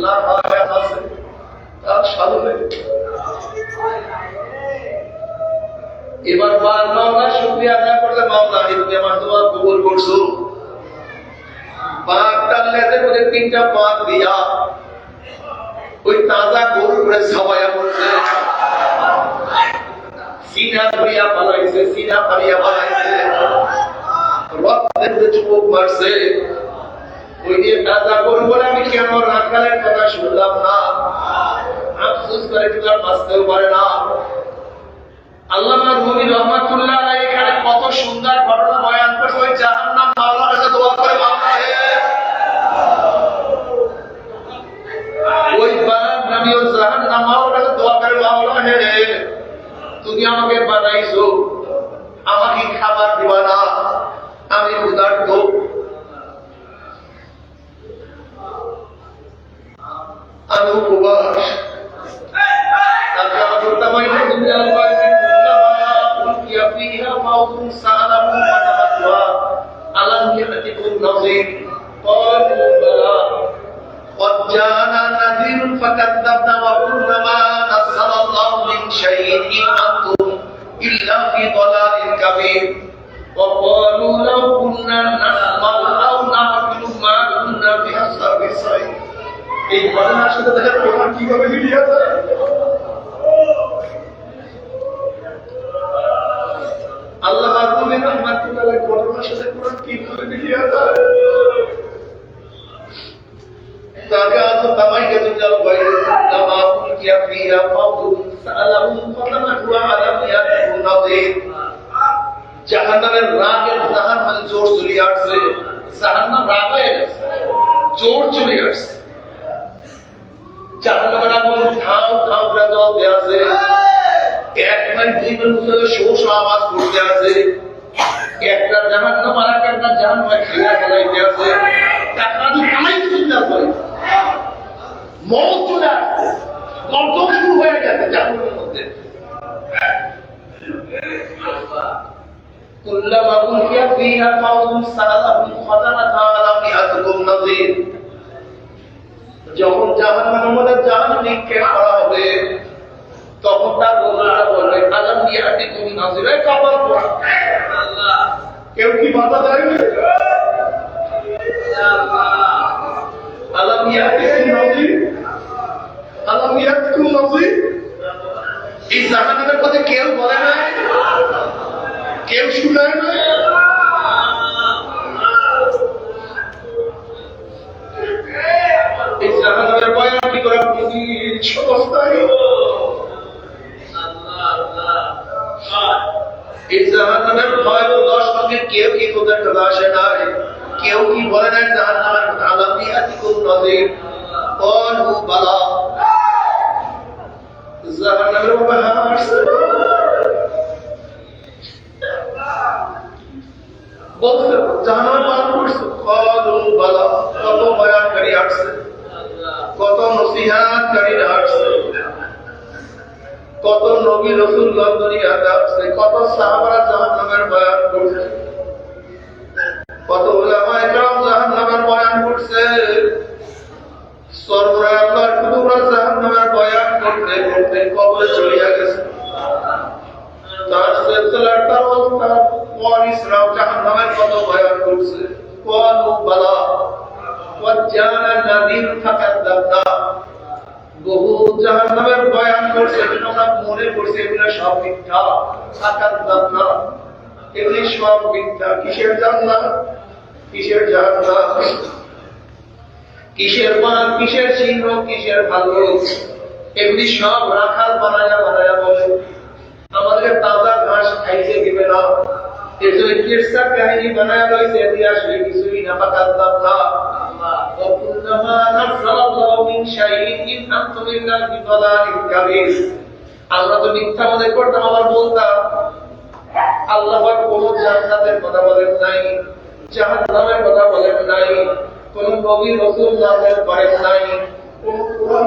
লাগায়া আছে তার সামনে। এবার মাওলা শুকরিয়া আদায় করলে, মাওলা তুমি আমার দোয়া কবুল করছো। বাঘটার লেজের মধ্যে 3টা পাক দিয়া ওই তাজা গরুর উপরে ছাওয়ায়া পড়ছে, সিনা ধরিয়া পালাইছে, সিনা ফাড়িয়া পালাইছে, রক্তের চুমুক মারছে। ওই যে তাজা গরু বলে আমি কেন রাখালের কথা শুনলাম না, আফসোস করে তোমার বাঁচতেও পারে না। আল্লামা রুমি রহমাতুল্লাহ আলাইহি এখানে কত সুন্দর ঘটনা বয়ান করছে। ওই জাহান্নাম মাওলার কাছে দোয়া করে, মাওলা হে ওই বাঘ নামী ও জাহান্নাম মাওলার কাছে দোয়া করে, মাওলা হে তুমি আমাকে বানাইছো, আমাকে খাবার দিবা না, আমি উদার্ত, আমি উপবাস। ألم يأتكم نذير قالوا بلى قد جاءنا نذير فكذبنا وقلنا ما نزل الله من شيء إن أنتم إلا في ضلال كبير وقالوا لو كنا نسمع أو نعقل ما كنا في أصحاب السعير। এই ঘটনার সাথে দেখেন কোরআন কিভাবে মিলিয়ে যায়। আল্লাহ রাব্বুল রহমাতুল্লাহ আলাইহি ঘটনার সাথে কোরআন কিভাবে মিলিয়ে যায়। তাকাত তামাইয়া জাল বাইরে তামাকুল কিয়া ফিয়া ফাউদুন সালাহুম ফাতামাহু আলাম ইয়াকুন নাযীর। জাহান্নামের রাগের জাহান্নামে জোর চলে আসছে, জাহান্নাম রাগ হয়ে গেছে, জোর চলে আসছে। জাহান্নামের আগুন ধাও ধাও করে জ্বলতে আছে, একবার জীবন মুসলে শোষ আওয়াজ করতে আছে, একটা জাহান্নাম আর একটা জাহান্নামে খেলা খেলাইতে আছে, টাকা দিয়ে কামাইতে চিন্তা করে মৌত চলে আসছে, গর্জন শুরু হয়ে গেছে জাহান্নামের মধ্যে। কুল্লামা উলকিয়া ফিহা ফাউজুন সালাহুম ফাতানাহা আলাম ইয়াকুম নাযীর। যখন জাহান্নামের মধ্যে জাহান্নাম নিক্ষেপ করা হবে তখন তার বন্ধুরা বলবে আলাম ইয়াতিকুম নাযীর। কপাল পোড়া, আল্লাহ কেউ কি বাধা দেয়? আলাম ইয়াতিকুম নাযীর, আলাম ইয়াতিকুম নাযীর। এই জাহান্নামের কথা কেউ বলে না, কেউ শুনায় না। এই জাহান্নামের বয়ান কি করে বুঝির সমস্তায়। এই জাহান্নামের ভয় প্রদর্শ সঙ্গে কেউ কি তোদের কথা আসে নাই, কেউ কি বলে নাই জাহান্নামের কথা আলাম ইয়াতিকুম নাযীর। ক্বালু বালা, জাহান্নামের বয়ান আসছে, বলছে জাহান্নামের বয়ান করছে। ক্বালু বালা, কত বয়ানকারী আসছে, কত নসিহতকারী আসছে, কত নবী রাসূলগণ দুনিয়াতে আসছে, কত সাহাবারা জাহান্নামের বয়ান করছে, কত উলামায়ে কেরাম জাহান্নামের বয়ান করছে। সরবরাহ আল্লাহর কুতুবরা জাহান্নামের বয়ান করতে করতে কবরে চলে গেছে। তার সিলসিলার তার ওয়ারিসরাও জাহান্নামের কত বয়ান করছে। ক্বালু বালা ওয়া জানা নাযীর ফাকাযাবনা, বহু জাহান্নামের বয়ান করছে, আমরা মনে করছি এগুলো সব মিথ্যা। ফাকাযাবনা, এগুলি সব মিথ্যা। কিসের জান্নাত, কিসের জাহান্নাম, কিসের মান, কিসের চিহ্ন, কিসের ভালো, এগুলি সব রাখাল বানায়া বানায়া বলে আমাদের তাজা ঘাস খাইতে দিবে না। এর জন্য কিরসা কাহিনী বানায়া রয়েছে, ইতিহাস কিছুই না। ফাকাযাবনা ওয়া কুল্লামা নাযালাল্লাহু মিন শাইইন ইন আনতুম ইল্লা ফি দালালিন কাবীর। আমরা তো মিথ্যা মনে করতাম, আবার বলতাম আল্লাহ পাক কোন জান্নাতের কথা বলেন নাই, জাহান্নামের কথা বলেন নাই, কোন নবী রাসূল নাযিল করেন নাই, কোন কুরআন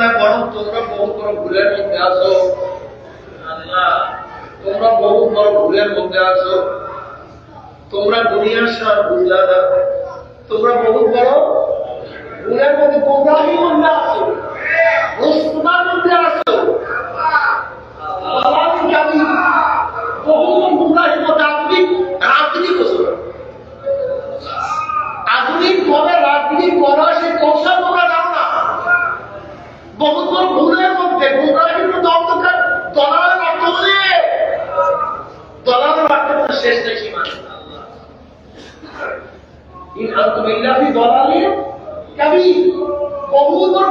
না, বরং তোমরা বহু বড় ভুলের মধ্যে আছো। তোমরা বহু বড় ভুলের মধ্যে আছো। তোমরা দুনিয়ার সাথে বুঝলা না, তোমরা বহু বড় ভুলের মধ্যে, গোমরাহির মধ্যে আছো, রসুমার মধ্যে আছো। বহু গোমরাহির মধ্যে আধুনিক রাজনীতি করছো, আধুনিক ভাবে রাজনীতি করা সে কৌশল তোমরা জানো না। বহু বড় ভুলের মধ্যে, গোমরাহির মধ্যে অন্ধকার দলালের অর্থ বলে দলালের অর্থ শেষ দেখি মানে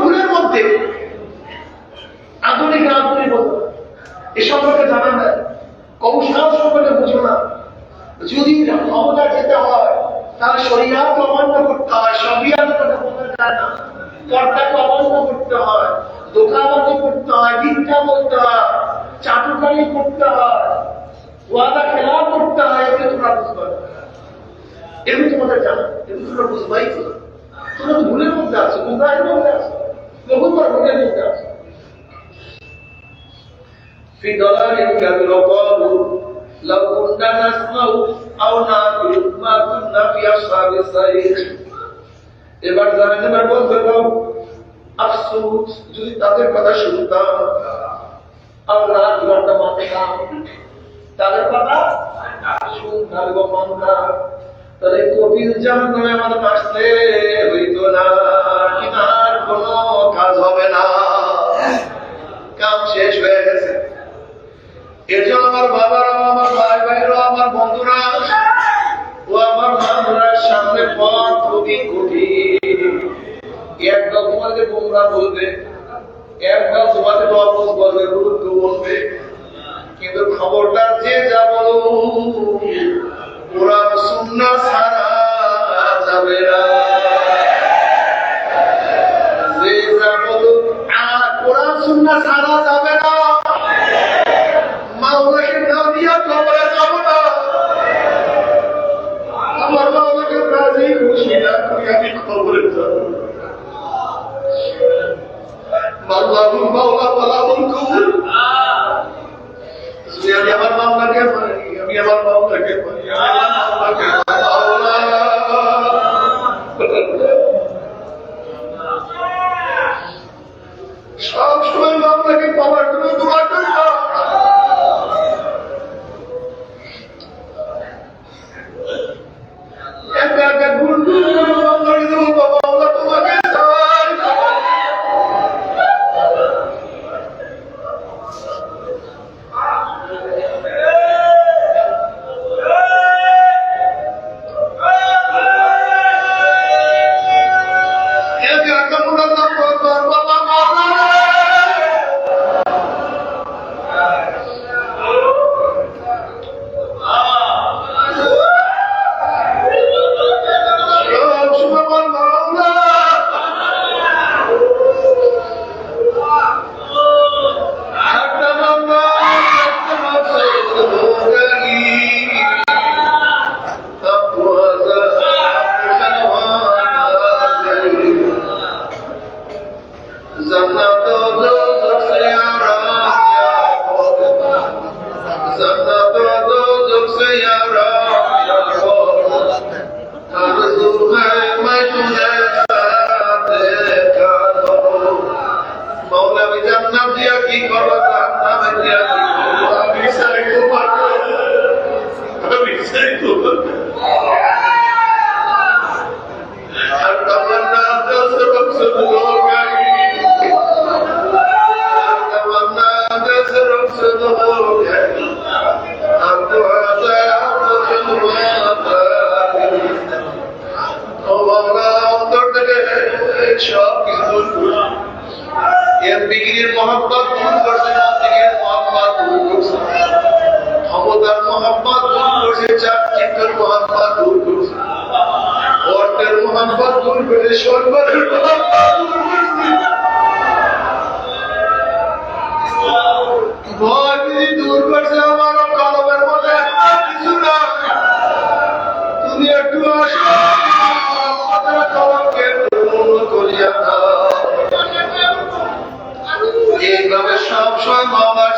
ভুলের মধ্যে আধুনিক রাজনীতির মধ্যে এ সম্পর্কে জানা না, কৌশল সম্পর্কে বুঝো না। যদি ক্ষমতা যেতে হয় তাহলে শরীয়ত অমান্য করতে হয়, শরিয়াত বলতে যায় না, কর্তাকে অমান্য করতে হয়, দোকাবাজি করতে হয়, মিথ্যা বলতে হয়, চাটুকারি করতে হয়, ওয়াদা খেলা করতে হয়। এগুলো তোমরা বুঝতে পারবে, এগুলো তোমাদের জানা, এগুলো তোমরা বুঝবাই তো। তোমরা তো ভুলের মধ্যে আছো, গুমরাহির মধ্যে আছো, বহুবার ভুলের মধ্যে আছো। في ضلال كبير قالوا لو كنا نسمع أو نعقل ما كنا في أصحاب السعير। এবার জানেন, এবার বলতে দাও, আফসোস যদি তাদের কথা শুনতাম, আল্লাহ জীবনটা মানতাম, তাদের কথা শুনতাম এবং মানতাম, তাহলে কপিল জাহান্নামে আমাদের আসতে হইতো না, কিনার কোনো কাজ হবে না, কাম শেষ হয়ে গেছে। এর জন্য আমার বাবারা, আমার ভাই ভাইরা, আমার বন্ধুরা ও আমার মামুরা, সামনে পথ খুবই কঠিন। একদল তোমাদের গোমরা বলবে, একদল তোমাদের অবুঝ বলবে, গুরুত্ব বলবে, কিন্তু খবরদার যে যা বলো কোরআন সুন্নাহ ছাড়া যাবে না। যে যা বলো কোরআন সুন্নাহ ছাড়া যাবে না। মাওলাকে না দিয়া খবরে যাব না, আমার মাওলাকে রাজি খুশি না করি আমি খবরে যাব। মাওলাহুল মাওলা ওয়ালাহুল কবুল। আমি আমার মাওলাকে পাই, আমি আমার মাওলাকে পাই, আমি আমার মাওলাকে মাওলা। সব সময় মাওলাকে পাওয়ার জন্য দোয়া করি না। একা একা ঘুর ঘুর করে মাওলাকে দেবো, বাবা মাওলা তোমাকে চাই। একা একা মুনাজাত করবার, বাবা মাওলা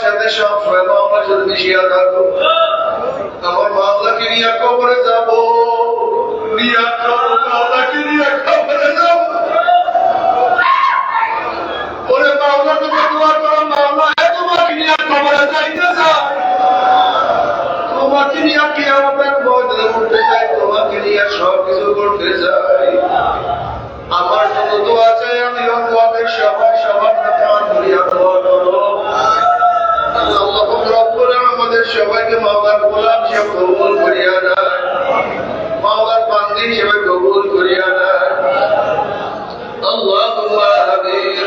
সাথে সব সময় মাওলার সাথে মিশিয়ে থাকো। আমার মাওলাকে নিয়ে কবরে যাবো, নিয়ে মাওলাকে নিয়ে কবরে যাবো। ওরে মাওলা তুমি দোয়া করো, মাওলা তোমাকে নিয়ে কবরে যাইতে চাই, তোমাকে নিয়ে কিয়ামতের ময়দানে উঠতে চাই, তোমাকে নিয়ে সবকিছু করতে চাই। আমার জন্য দোয়া চাই, আমি তোমাদের সবাই সবার কাছে হাত ধরিয়া দোয়া করো। আল্লাহ রব্বুল আমাদের সবাইকে মাওলার গোলাম হিসেবে কবুল করিয়া নেয়, মাওলার বান্দী হিসেবে কবুল করিয়া নেয়। আল্লাহুম্মা আমিন।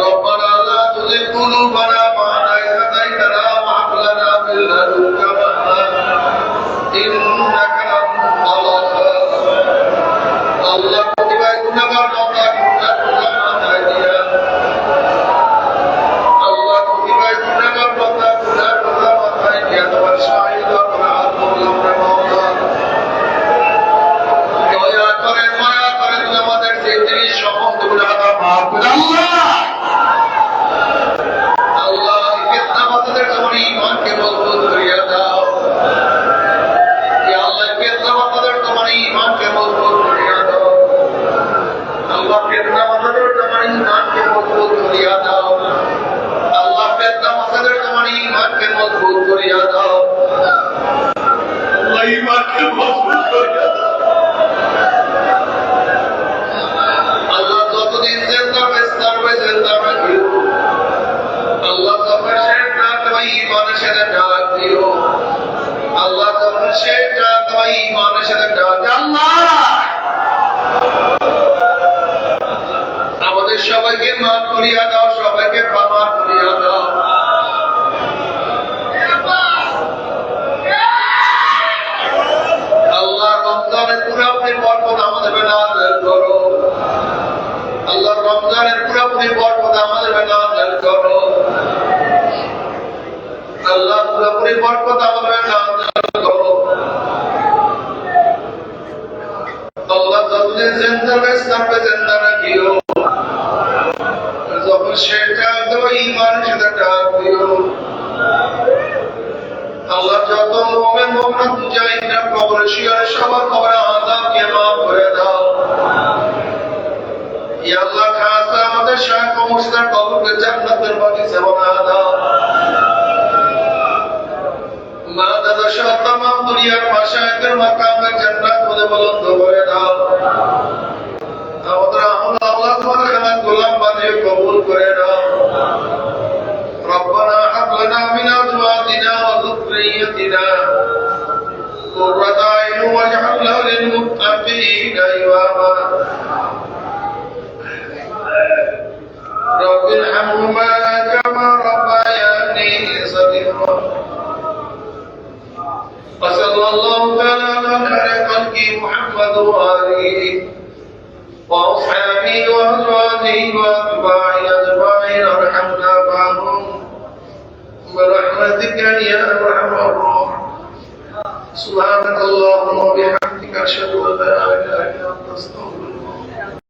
রব্বানা লা তুযিগ কুলুবানা বা'দা ইয হাদাইতানা ওয়া হাব লানা মিন লাদুনকা রাহমাহ ইন্নাকা আনতাল ওয়াহ্হাব। আল্লাহ প্রতিবায় গুনাহগার বান্দা গুনাহ মাথায় দিয়া, আল্লাহ প্রতিবায় গুনাহগার বান্দা গুনাহ মাথায় দিয়া তোমার শাহিদ অপরাধ করলাম রে মাওলা। দয়া করে মায়া করে তুমি আমাদের জিন্দেগীর সমস্ত গুনাহ মাফ করে আল্লাহ। আল্লাহ আমাদের তোমার ঈমানকে মজবুত করিয়া দাও। আল্লাহ আমাদের তোমার ঈমানকে মজবুত করিয়া দাও। আল্লাহ আমাদের তোমার ঈমানকে মজবুত করিয়া দাও। আল্লাহ আমাদের তোমার ঈমানকে মজবুত করিয়া দাও। আল্লাহ ঈমানকে মজবুত করিয়া দাও। আল্লাহ যতদিন জিন্দা বেস্তারবে জিন্দা রাখিও। আল্লাহ যখন সেটা তোমার ঈমানের সাথে ডাক দিও। আল্লাহ যখন সেটা তোমার ঈমানের সাথে ডাক আল্লাহ আমাদের সবাইকে মাফ করিয়া দাও, সবাইকে ক্ষমা করিয়া দাও। আল্লাহ রমজানের পুরাপুরি বরকত আমাদের নাযিল করো। আল্লাহ রমজানের পুরাপুরি বরকত আমাদের নাযিল করো। আল্লাহ পুরাপুরি বরকত আমাদের নাযিল করো। আল্লাহ যতদিন জিন্দা বেস্তারবে জিন্দা রাখিও। যখন সেটা তোমার ঈমানের সাথে ডাক দিও। আল্লাহ যত মুমিন মুমিনাত মুজাহিদিন কবরে শুয়ে সবার কবরে আযাবকে মাফ করে দাও। ইয়া আল্লাহ খাস আমাদের শায়খ ও মুর্শিদের কবরকে জান্নাতের বাগিচা বানায়া দাও। মা দাদা সহ তামাম দুনিয়ার মাশায়েখের মাকামে জান্নাত বলে বুলন্দ করে দাও। আমাদের আমল আল্লাহ তোমার খানাত গোলাম বানিয়ে কবুল করে নাও। ربنا هب لنا من ازواجنا وذريتنا قرة اعين واجعلنا للمتقين اماما رب ارحمهما كما ربياني صغيرا وصلى الله تعالى على خير خلقه محمد وآله وأصحابه وأزواجه وأتباعه أجمعين ارحمنا معهم برحمتك يا أرحم الراحمين. سبحانك اللهم وبحمدك أشهد أن لا إله إلا أنت أستغفرك